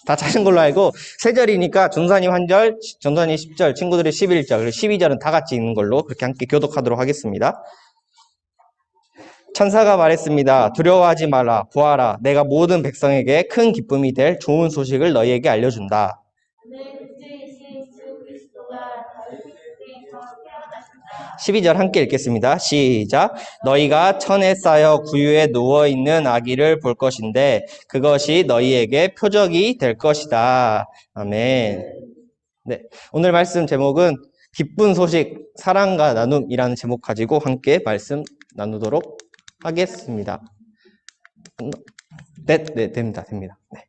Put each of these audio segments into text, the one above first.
다 찾은 걸로 알고, 3절이니까 전도사님 1절, 전도사님 10절, 친구들이 11절, 그리고 12절은 다 같이 읽는 걸로 그렇게 함께 교독하도록 하겠습니다. 천사가 말했습니다. 두려워하지 마라. 보아라. 내가 모든 백성에게 큰 기쁨이 될 좋은 소식을 너희에게 알려준다. 12절 함께 읽겠습니다. 시작. 너희가 천에 쌓여 구유에 누워있는 아기를 볼 것인데 그것이 너희에게 표적이 될 것이다. 아멘. 네, 오늘 말씀 제목은 기쁜 소식, 사랑과 나눔이라는 제목 가지고 함께 말씀 나누도록 하겠습니다. 네, 됩니다. 네.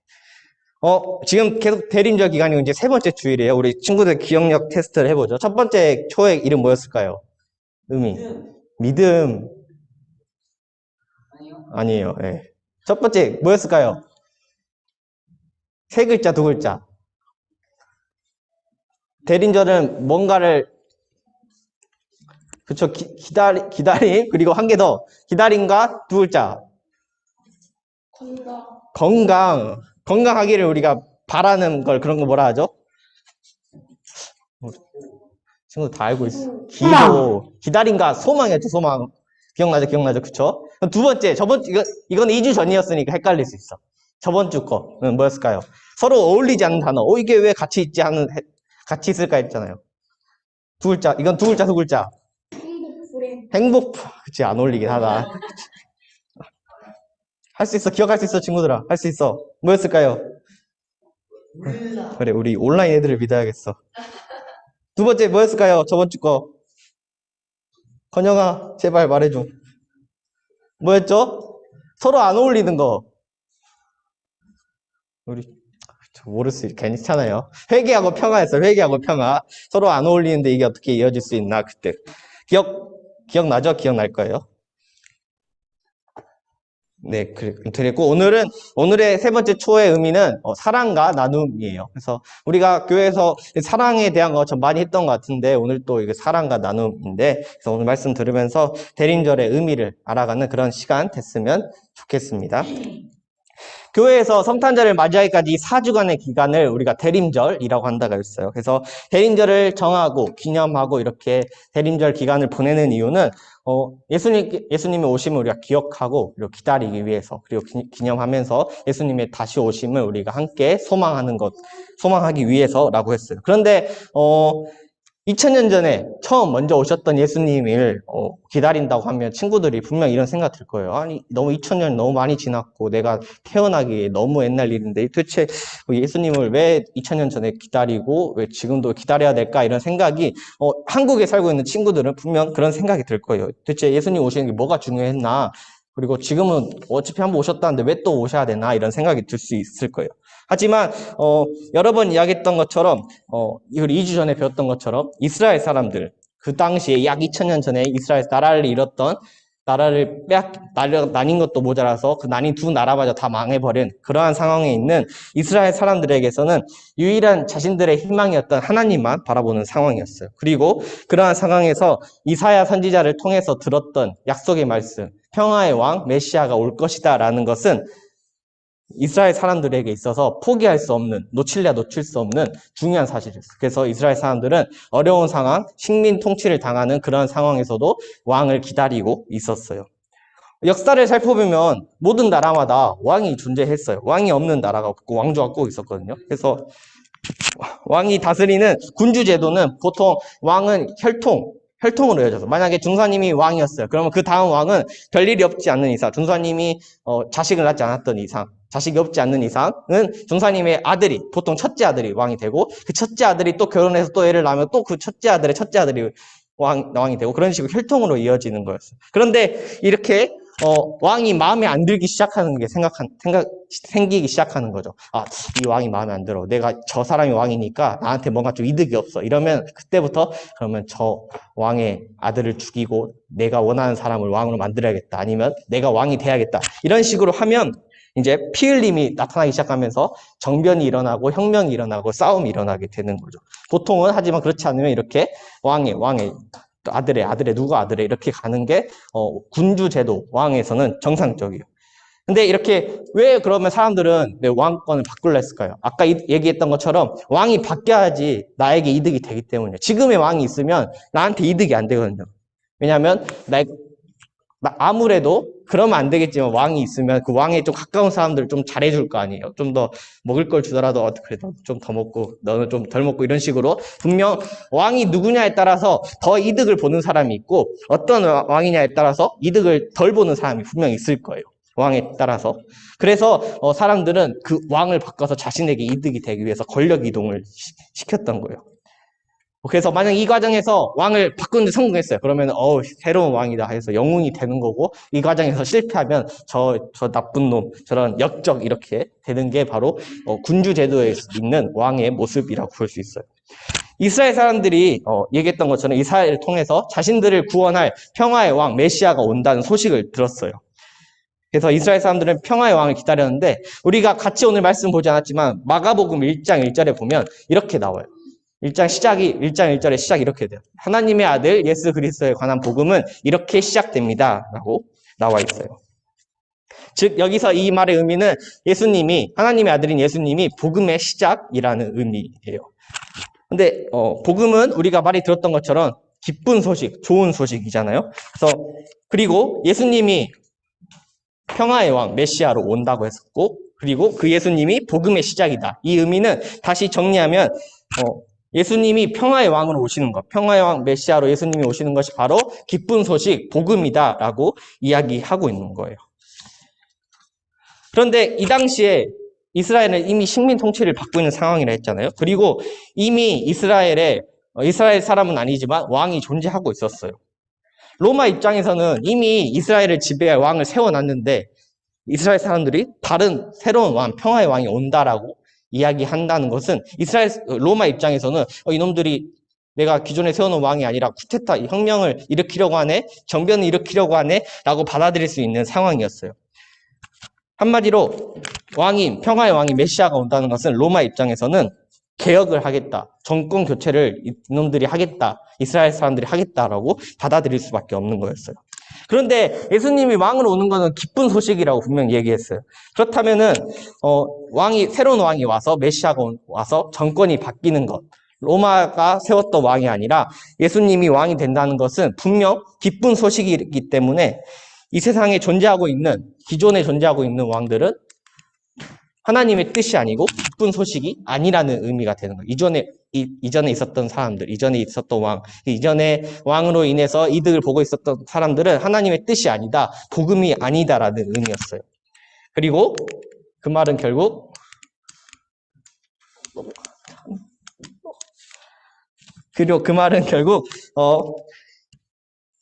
지금 계속 대림절 기간이고 이제 3번째 주일이에요. 우리 친구들 기억력 테스트를 해보죠. 첫 번째 초의 이름 뭐였을까요? 의미. 믿음. 아니에요. 네. 첫 번째 뭐였을까요? 3글자, 2글자. 대림절은 뭔가를 그쵸, 기다림, 그리고 한 개 더. 기다림과 2글자. 건강하기를 우리가 바라는 걸, 그런 거 뭐라 하죠? 친구들 다 알고 있어. 기다림과 소망이었죠, 소망. 기억나죠? 그쵸? 그럼 2번째, 이건 2주 전이었으니까 헷갈릴 수 있어. 저번 주 거는 뭐였을까요? 서로 어울리지 않는 단어. 이게 왜 같이 있을까 했잖아요. 2글자, 이건 2글자, 2글자. 행복, 그치, 안 어울리긴 하다. 할 수 있어, 기억할 수 있어, 친구들아. 할 수 있어. 뭐였을까요? 그래, 우리 온라인 애들을 믿어야겠어. 2번째 뭐였을까요? 저번 주 거. 건영아, 제발 말해줘. 뭐였죠? 서로 안 어울리는 거. 우리 모를 수 괜찮아요. 회개하고 평화였어요. 회개하고 평화. 서로 안 어울리는데 이게 어떻게 이어질 수 있나 그때. 기억나죠? 기억날 거예요. 네, 그랬고 오늘의 3번째 초의 의미는 사랑과 나눔이에요. 그래서 우리가 교회에서 사랑에 대한 거 좀 많이 했던 것 같은데 오늘 또 이게 사랑과 나눔인데 그래서 오늘 말씀 들으면서 대림절의 의미를 알아가는 그런 시간 됐으면 좋겠습니다. 교회에서 성탄절을 맞이하기까지 4주간의 기간을 우리가 대림절이라고 한다고 했어요. 그래서 대림절을 정하고 기념하고 이렇게 대림절 기간을 보내는 이유는 예수님의 오심을 우리가 기억하고 그리고 기다리기 위해서 그리고 기념하면서 예수님의 다시 오심을 우리가 함께 소망하기 위해서라고 했어요. 그런데 2000년 전에 처음 먼저 오셨던 예수님을 기다린다고 하면 친구들이 분명 이런 생각 들 거예요. 아니, 너무 2000년 너무 많이 지났고 내가 태어나기 너무 옛날 일인데 도대체 예수님을 왜 2000년 전에 기다리고 왜 지금도 기다려야 될까 이런 생각이 한국에 살고 있는 친구들은 분명 그런 생각이 들 거예요. 도대체 예수님 오시는 게 뭐가 중요했나? 그리고 지금은 어차피 한번 오셨다는데 왜 또 오셔야 되나? 이런 생각이 들 수 있을 거예요. 하지만 여러 번 이야기했던 것처럼 이걸 2주 전에 배웠던 것처럼 이스라엘 사람들 그 당시에 약 2000년 전에 이스라엘 나라를 잃었던 나라를 나뉜 것도 모자라서 그 나뉜 두 나라마저 다 망해버린 그러한 상황에 있는 이스라엘 사람들에게서는 유일한 자신들의 희망이었던 하나님만 바라보는 상황이었어요. 그리고 그러한 상황에서 이사야 선지자를 통해서 들었던 약속의 말씀, 평화의 왕 메시아가 올 것이다 라는 것은 이스라엘 사람들에게 있어서 포기할 수 없는, 놓칠 수 없는 중요한 사실이었어요. 그래서 이스라엘 사람들은 어려운 상황, 식민 통치를 당하는 그런 상황에서도 왕을 기다리고 있었어요. 역사를 살펴보면 모든 나라마다 왕이 존재했어요. 왕이 없는 나라가 없고 왕조가 꼭 있었거든요. 그래서 왕이 다스리는 군주제도는 보통 왕은 혈통으로 이어져서 만약에 중사님이 왕이었어요. 그러면 그 다음 왕은 별일이 없지 않는 이상, 중사님이 자식을 낳지 않았던 이상, 자식이 없지 않는 이상은 중사님의 아들이, 보통 첫째 아들이 왕이 되고 그 첫째 아들이 또 결혼해서 또 애를 낳으면 또 그 첫째 아들이 왕이 되고 그런 식으로 혈통으로 이어지는 거였어요. 그런데 이렇게 왕이 마음에 안 들기 시작하는 게 생기기 시작하는 거죠. 아, 이 왕이 마음에 안 들어. 내가 저 사람이 왕이니까 나한테 뭔가 좀 이득이 없어. 이러면 그때부터 그러면 저 왕의 아들을 죽이고 내가 원하는 사람을 왕으로 만들어야겠다. 아니면 내가 왕이 돼야겠다. 이런 식으로 하면 이제 피 흘림이 나타나기 시작하면서 정변이 일어나고 혁명이 일어나고 싸움이 일어나게 되는 거죠. 보통은 하지만 그렇지 않으면 이렇게 왕의 아들의 누가 아들의 이렇게 가는 게 군주제도 왕에서는 정상적이에요. 근데 이렇게 왜 그러면 사람들은 왜 왕권을 바꾸려 했을까요? 아까 얘기했던 것처럼 왕이 바뀌어야지 나에게 이득이 되기 때문이에요. 지금의 왕이 있으면 나한테 이득이 안 되거든요. 왜냐하면 아무래도 그러면 안 되겠지만 왕이 있으면 그 왕에 좀 가까운 사람들을 좀 잘해줄 거 아니에요. 좀 더 먹을 걸 주더라도 그래도 좀 더 먹고 너는 좀 덜 먹고 이런 식으로 분명 왕이 누구냐에 따라서 더 이득을 보는 사람이 있고 어떤 왕이냐에 따라서 이득을 덜 보는 사람이 분명 있을 거예요. 왕에 따라서. 그래서 사람들은 그 왕을 바꿔서 자신에게 이득이 되기 위해서 권력 이동을 시켰던 거예요. 그래서 만약 이 과정에서 왕을 바꾸는데 성공했어요. 그러면 새로운 왕이다 해서 영웅이 되는 거고, 이 과정에서 실패하면 저 나쁜 놈, 저런 역적 이렇게 되는 게 바로 군주 제도에 있는 왕의 모습이라고 볼 수 있어요. 이스라엘 사람들이 얘기했던 것처럼 이스라엘을 통해서 자신들을 구원할 평화의 왕 메시아가 온다는 소식을 들었어요. 그래서 이스라엘 사람들은 평화의 왕을 기다렸는데, 우리가 같이 오늘 말씀 보지 않았지만 마가복음 1장 1절에 보면 이렇게 나와요. 1장 1절의 시작이 이렇게 돼요. 하나님의 아들 예수 그리스도에 관한 복음은 이렇게 시작됩니다. 라고 나와 있어요. 즉 여기서 이 말의 의미는 하나님의 아들인 예수님이 복음의 시작이라는 의미예요. 근데 복음은 우리가 많이 들었던 것처럼 기쁜 소식, 좋은 소식이잖아요. 그리고 예수님이 평화의 왕 메시아로 온다고 했었고, 그리고 그 예수님이 복음의 시작이다. 이 의미는 다시 정리하면 예수님이 평화의 왕으로 오시는 것, 평화의 왕 메시아로 예수님이 오시는 것이 바로 기쁜 소식, 복음이다라고 이야기하고 있는 거예요. 그런데 이 당시에 이스라엘은 이미 식민 통치를 받고 있는 상황이라 했잖아요. 그리고 이미 이스라엘 사람은 아니지만 왕이 존재하고 있었어요. 로마 입장에서는 이미 이스라엘을 지배할 왕을 세워놨는데 이스라엘 사람들이 다른 새로운 왕, 평화의 왕이 온다라고 이야기한다는 것은 로마 입장에서는 이놈들이 내가 기존에 세워놓은 왕이 아니라 쿠데타, 혁명을 일으키려고 하네, 정변을 일으키려고 하네 라고 받아들일 수 있는 상황이었어요. 한마디로 평화의 왕이 메시아가 온다는 것은 로마 입장에서는 개혁을 하겠다, 정권 교체를 이놈들이 하겠다, 이스라엘 사람들이 하겠다라고 받아들일 수밖에 없는 거였어요. 그런데 예수님이 왕으로 오는 것은 기쁜 소식이라고 분명히 얘기했어요. 그렇다면은 새로운 왕이 와서 메시아가 와서 정권이 바뀌는 것, 로마가 세웠던 왕이 아니라 예수님이 왕이 된다는 것은 분명 기쁜 소식이기 때문에 이 세상에 기존에 존재하고 있는 왕들은 하나님의 뜻이 아니고 기쁜 소식이 아니라는 의미가 되는 거예요. 이전에 있었던 사람들, 이전에 있었던 왕, 이전에 왕으로 인해서 이득을 보고 있었던 사람들은 하나님의 뜻이 아니다, 복음이 아니다라는 의미였어요. 그리고 그 말은 결국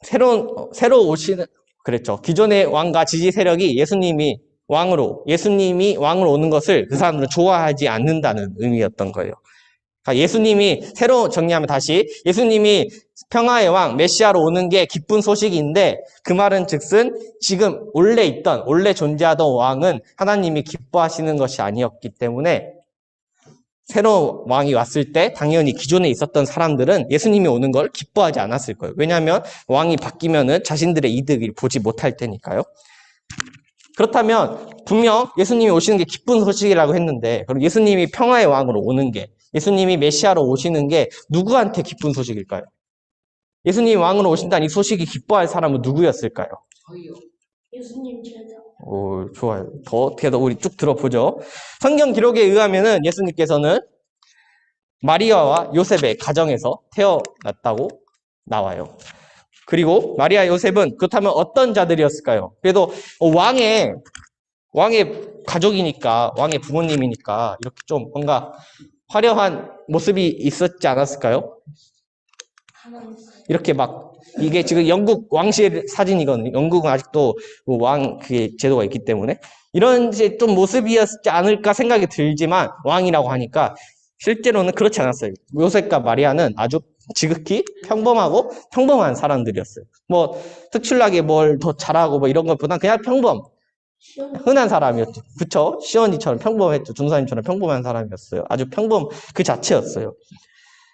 새로 오시는, 그랬죠. 기존의 왕과 지지 세력이 예수님이 왕으로 오는 것을 그 사람들은 좋아하지 않는다는 의미였던 거예요. 그러니까 정리하면 다시 예수님이 평화의 왕 메시아로 오는 게 기쁜 소식인데, 그 말은 즉슨 지금 원래 존재하던 왕은 하나님이 기뻐하시는 것이 아니었기 때문에 새로운 왕이 왔을 때 당연히 기존에 있었던 사람들은 예수님이 오는 걸 기뻐하지 않았을 거예요. 왜냐하면 왕이 바뀌면은 자신들의 이득을 보지 못할 테니까요. 그렇다면 분명 예수님이 오시는 게 기쁜 소식이라고 했는데, 그럼 예수님이 평화의 왕으로 오는 게, 예수님이 메시아로 오시는 게 누구한테 기쁜 소식일까요? 예수님이 왕으로 오신다는 이 소식이 기뻐할 사람은 누구였을까요? 저희요. 예수님 제자. 오, 좋아요. 어떻게 더 우리 쭉 들어보죠. 성경 기록에 의하면은 예수님께서는 마리아와 요셉의 가정에서 태어났다고 나와요. 그리고 마리아 요셉은 그렇다면 어떤 자들이었을까요? 그래도 왕의 가족이니까, 왕의 부모님이니까 이렇게 좀 뭔가 화려한 모습이 있었지 않았을까요? 이렇게 이게 지금 영국 왕실 사진이거든요. 영국은 아직도 그게 제도가 있기 때문에 이런 좀 모습이었지 않을까 생각이 들지만, 왕이라고 하니까 실제로는 그렇지 않았어요. 요셉과 마리아는 아주 지극히 평범한 사람들이었어요. 특출나게 뭘 더 잘하고 이런 것보다 그냥 흔한 사람이었죠. 그쵸? 시언니처럼 평범했죠. 중사님처럼 평범한 사람이었어요. 아주 그 자체였어요.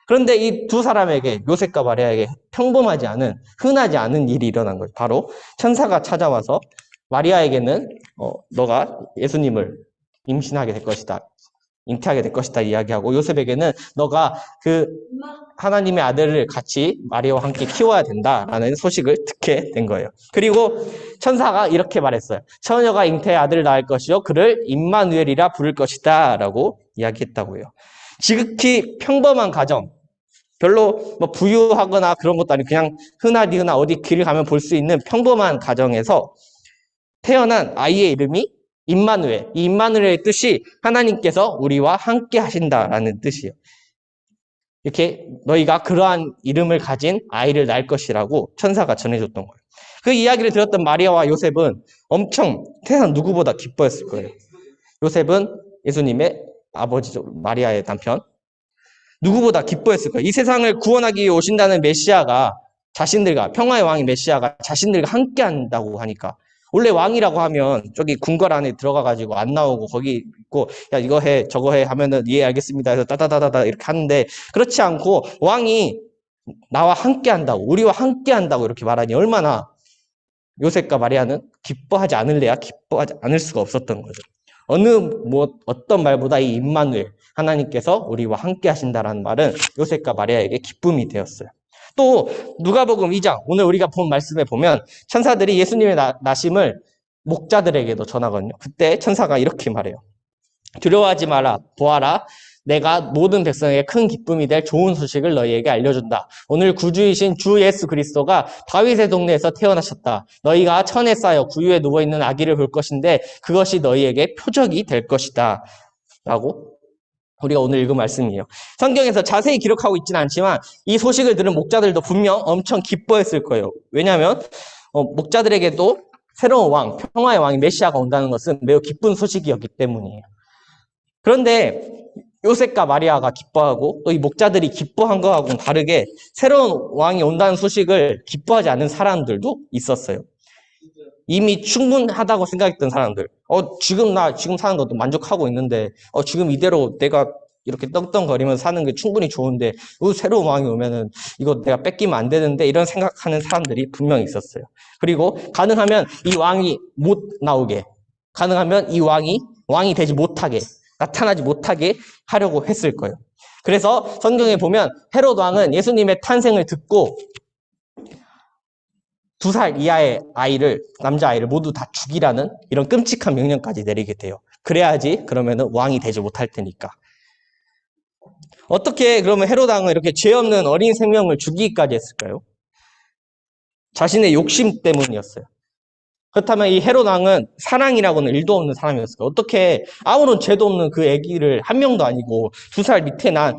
그런데 이 두 사람에게, 요셉과 마리아에게 흔하지 않은 일이 일어난 거예요. 바로 천사가 찾아와서 마리아에게는 너가 예수님을 임신하게 될 것이다. 잉태하게 될 것이다 이야기하고 요셉에게는 너가 그 하나님의 아들을 같이 마리아와 함께 키워야 된다라는 소식을 듣게 된 거예요. 그리고 천사가 이렇게 말했어요. 처녀가 잉태의 아들을 낳을 것이요 그를 임마누엘이라 부를 것이다 라고 이야기했다고요. 지극히 평범한 가정, 별로 뭐 부유하거나 그런 것도 아니고 그냥 흔하디흔하 어디 길 가면 볼 수 있는 평범한 가정에서 태어난 아이의 이름이 임마누엘. 이 임마누엘의 뜻이 하나님께서 우리와 함께 하신다라는 뜻이에요. 이렇게 너희가 그러한 이름을 가진 아이를 낳을 것이라고 천사가 전해줬던 거예요. 그 이야기를 들었던 마리아와 요셉은 엄청 세상 누구보다 기뻐했을 거예요. 요셉은 예수님의 아버지죠. 마리아의 남편. 누구보다 기뻐했을 거예요. 이 세상을 구원하기 위해 오신다는 메시아가 자신들과 평화의 왕이 메시아가 자신들과 함께 한다고 하니까 원래 왕이라고 하면 저기 궁궐 안에 들어가가지고 안 나오고 거기 있고 야 이거 해 저거 해 하면은 예 알겠습니다 해서 따다다다다 이렇게 하는데 그렇지 않고 왕이 나와 함께 한다고 우리와 함께 한다고 이렇게 말하니 얼마나 요셉과 마리아는 기뻐하지 않을래야 기뻐하지 않을 수가 없었던 거죠. 어떤 말보다 이 임마누엘 하나님께서 우리와 함께 하신다라는 말은 요셉과 마리아에게 기쁨이 되었어요. 또 누가복음 2장 오늘 우리가 본 말씀에 보면 천사들이 예수님의 나심을 목자들에게도 전하거든요. 그때 천사가 이렇게 말해요. 두려워하지 마라. 보아라. 내가 모든 백성에게 큰 기쁨이 될 좋은 소식을 너희에게 알려준다. 오늘 구주이신 주 예수 그리스도가 다윗의 동네에서 태어나셨다. 너희가 천에 쌓여 구유에 누워있는 아기를 볼 것인데 그것이 너희에게 표적이 될 것이다. 라고 우리가 오늘 읽은 말씀이에요. 성경에서 자세히 기록하고 있지는 않지만 이 소식을 들은 목자들도 분명 엄청 기뻐했을 거예요. 왜냐하면 목자들에게도 새로운 왕, 평화의 왕이 메시아가 온다는 것은 매우 기쁜 소식이었기 때문이에요. 그런데 요셉과 마리아가 기뻐하고 또 이 목자들이 기뻐한 것하고는 다르게 새로운 왕이 온다는 소식을 기뻐하지 않는 사람들도 있었어요. 이미 충분하다고 생각했던 사람들. 지금 사는 것도 만족하고 있는데, 지금 이대로 내가 이렇게 떵떵거리면서 사는 게 충분히 좋은데, 새로운 왕이 오면은 이거 내가 뺏기면 안 되는데, 이런 생각하는 사람들이 분명히 있었어요. 그리고 가능하면 이 왕이 못 나오게, 가능하면 이 왕이 되지 못하게, 나타나지 못하게 하려고 했을 거예요. 그래서 성경에 보면 헤롯 왕은 예수님의 탄생을 듣고 2살 이하의 아이를, 남자아이를 모두 다 죽이라는 이런 끔찍한 명령까지 내리게 돼요. 그래야지 그러면은 왕이 되지 못할 테니까. 어떻게 그러면 헤롯 왕은 이렇게 죄 없는 어린 생명을 죽이기까지 했을까요? 자신의 욕심 때문이었어요. 그렇다면 이 헤롯 왕은 사랑이라고는 일도 없는 사람이었을까요? 어떻게 아무런 죄도 없는 그 아기를 한 명도 아니고 2살 밑에 난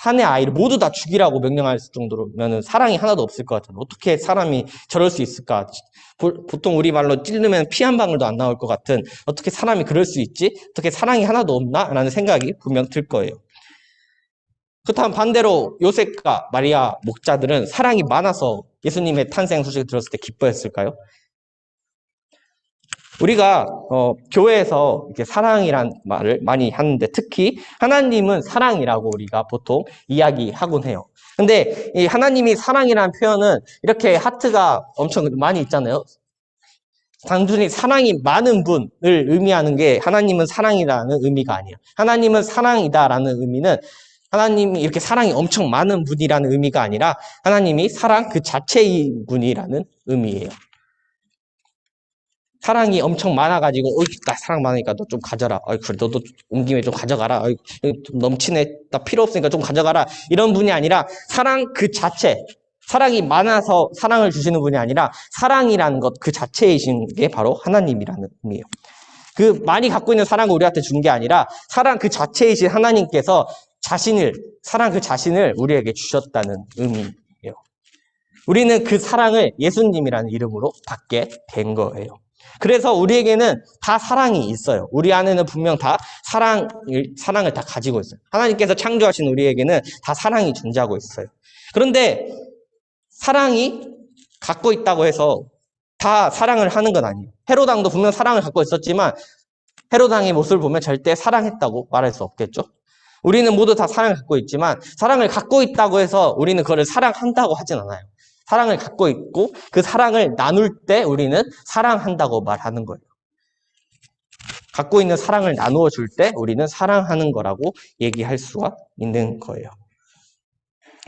사내 아이를 모두 다 죽이라고 명령할 정도로면 사랑이 하나도 없을 것 같아요. 어떻게 사람이 저럴 수 있을까? 보통 우리말로 찌르면 피 한 방울도 안 나올 것 같은 어떻게 사람이 그럴 수 있지? 어떻게 사랑이 하나도 없나? 라는 생각이 분명 들 거예요. 그렇다면 반대로 요셉과 마리아 목자들은 사랑이 많아서 예수님의 탄생 소식을 들었을 때 기뻐했을까요? 우리가 교회에서 이렇게 사랑이란 말을 많이 하는데 특히 하나님은 사랑이라고 우리가 보통 이야기하곤 해요. 근데 이 하나님이 사랑이라는 표현은 이렇게 하트가 엄청 많이 있잖아요. 단순히 사랑이 많은 분을 의미하는 게 하나님은 사랑이라는 의미가 아니에요. 하나님은 사랑이다라는 의미는 하나님이 이렇게 사랑이 엄청 많은 분이라는 의미가 아니라 하나님이 사랑 그 자체인 분이라는 의미예요. 사랑이 엄청 많아가지고, 나 사랑 많으니까 너 좀 가져라. 그래, 너도 온 김에 좀 가져가라. 좀 넘치네. 나 필요 없으니까 좀 가져가라. 이런 분이 아니라 사랑 그 자체, 사랑이 많아서 사랑을 주시는 분이 아니라 사랑이라는 것 그 자체이신 게 바로 하나님이라는 의미예요. 그 많이 갖고 있는 사랑을 우리한테 준 게 아니라 사랑 그 자체이신 하나님께서 사랑 그 자신을 우리에게 주셨다는 의미예요. 우리는 그 사랑을 예수님이라는 이름으로 받게 된 거예요. 그래서 우리에게는 다 사랑이 있어요. 우리 안에는 분명 다 사랑을 다 가지고 있어요. 하나님께서 창조하신 우리에게는 다 사랑이 존재하고 있어요. 그런데 사랑이 갖고 있다고 해서 다 사랑을 하는 건 아니에요. 헤롯 왕도 분명 사랑을 갖고 있었지만 헤롯 왕의 모습을 보면 절대 사랑했다고 말할 수 없겠죠. 우리는 모두 다 사랑을 갖고 있지만 사랑을 갖고 있다고 해서 우리는 그거를 사랑한다고 하진 않아요. 사랑을 갖고 있고 그 사랑을 나눌 때 우리는 사랑한다고 말하는 거예요. 갖고 있는 사랑을 나누어 줄 때 우리는 사랑하는 거라고 얘기할 수가 있는 거예요.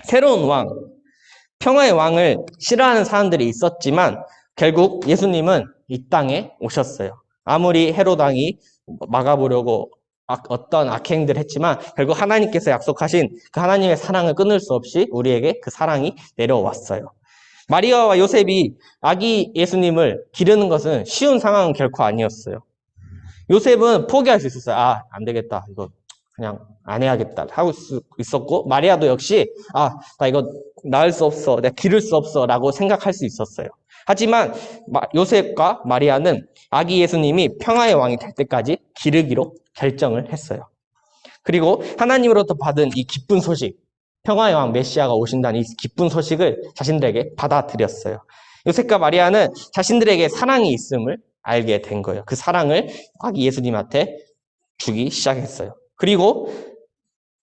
새로운 왕, 평화의 왕을 싫어하는 사람들이 있었지만 결국 예수님은 이 땅에 오셨어요. 아무리 헤롯 왕이 막아보려고 어떤 악행들을 했지만 결국 하나님께서 약속하신 그 하나님의 사랑을 끊을 수 없이 우리에게 그 사랑이 내려왔어요. 마리아와 요셉이 아기 예수님을 기르는 것은 쉬운 상황은 결코 아니었어요. 요셉은 포기할 수 있었어요. 아, 안 되겠다. 이거 그냥 안 해야겠다 하고 있었고, 마리아도 역시 나 이거 낳을 수 없어, 내가 기를 수 없어 라고 생각할 수 있었어요. 하지만 요셉과 마리아는 아기 예수님이 평화의 왕이 될 때까지 기르기로 결정을 했어요. 그리고 하나님으로부터 받은 이 기쁜 소식, 평화의 왕 메시아가 오신다는 이 기쁜 소식을 자신들에게 받아들였어요. 요셉과 마리아는 자신들에게 사랑이 있음을 알게 된 거예요. 그 사랑을 아기 예수님한테 주기 시작했어요. 그리고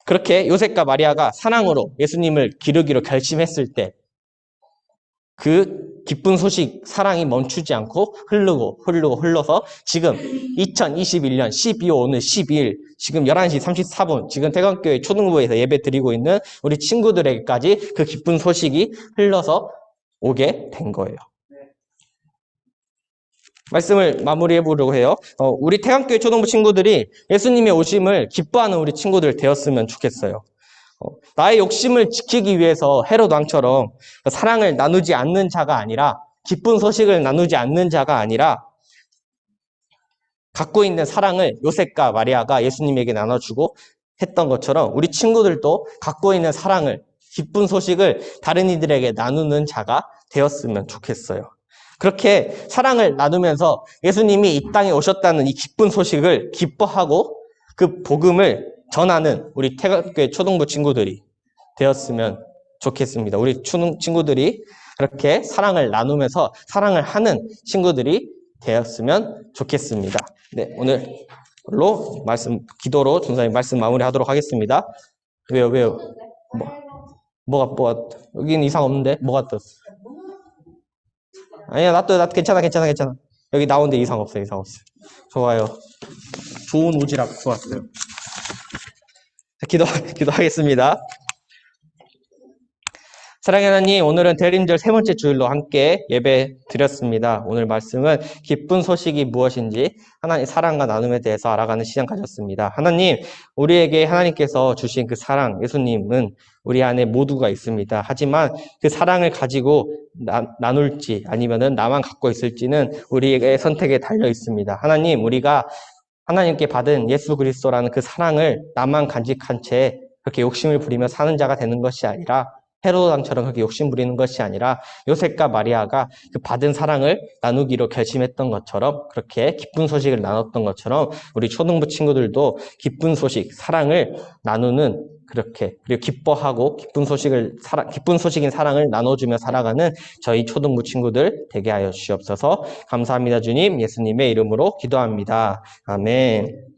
그렇게 요셉과 마리아가 사랑으로 예수님을 기르기로 결심했을 때 그 기쁜 소식, 사랑이 멈추지 않고 흘러서 지금 2021년 12월 오늘 12일 지금 11시 34분 지금 태광교회 초등부에서 예배 드리고 있는 우리 친구들에게까지 그 기쁜 소식이 흘러서 오게 된 거예요. 말씀을 마무리해 보려고 해요. 우리 태광교회 초등부 친구들이 예수님의 오심을 기뻐하는 우리 친구들 되었으면 좋겠어요. 나의 욕심을 지키기 위해서 헤롯 왕처럼 사랑을 나누지 않는 자가 아니라, 기쁜 소식을 나누지 않는 자가 아니라 갖고 있는 사랑을 요셉과 마리아가 예수님에게 나눠주고 했던 것처럼 우리 친구들도 갖고 있는 사랑을, 기쁜 소식을 다른 이들에게 나누는 자가 되었으면 좋겠어요. 그렇게 사랑을 나누면서 예수님이 이 땅에 오셨다는 이 기쁜 소식을 기뻐하고 그 복음을 전하는 우리 태극교회 초등부 친구들이 되었으면 좋겠습니다. 우리 친구들이 그렇게 사랑을 나누면서 사랑을 하는 친구들이 되었으면 좋겠습니다. 네, 오늘로 기도로 준사님 말씀 마무리하도록 하겠습니다. 왜요? 뭐가 여기는 이상 없는데 뭐가 떴어? 아니야, 나 괜찮아. 여기 나오는데 이상 없어. 좋아요. 좋은 오지랖 좋았어요. 기도하겠습니다. 사랑의 하나님, 오늘은 대림절 세 번째 주일로 함께 예배 드렸습니다. 오늘 말씀은 기쁜 소식이 무엇인지 하나님 사랑과 나눔에 대해서 알아가는 시간 가졌습니다. 하나님, 우리에게 하나님께서 주신 그 사랑, 예수님은 우리 안에 모두가 있습니다. 하지만 그 사랑을 가지고 나눌지 아니면은 나만 갖고 있을지는 우리의 선택에 달려 있습니다. 하나님, 우리가 하나님께 받은 예수 그리스도라는 그 사랑을 나만 간직한 채 그렇게 욕심을 부리며 사는 자가 되는 것이 아니라, 헤롯 왕처럼 그렇게 욕심 부리는 것이 아니라 요셉과 마리아가 그 받은 사랑을 나누기로 결심했던 것처럼, 그렇게 기쁜 소식을 나눴던 것처럼 우리 초등부 친구들도 기쁜 소식, 사랑을 나누는, 그렇게 그리고 기뻐하고 기쁜 소식인 사랑을 나눠주며 살아가는 저희 초등부 친구들 되게 하여 주시옵소서. 감사합니다. 주님, 예수님의 이름으로 기도합니다. 아멘.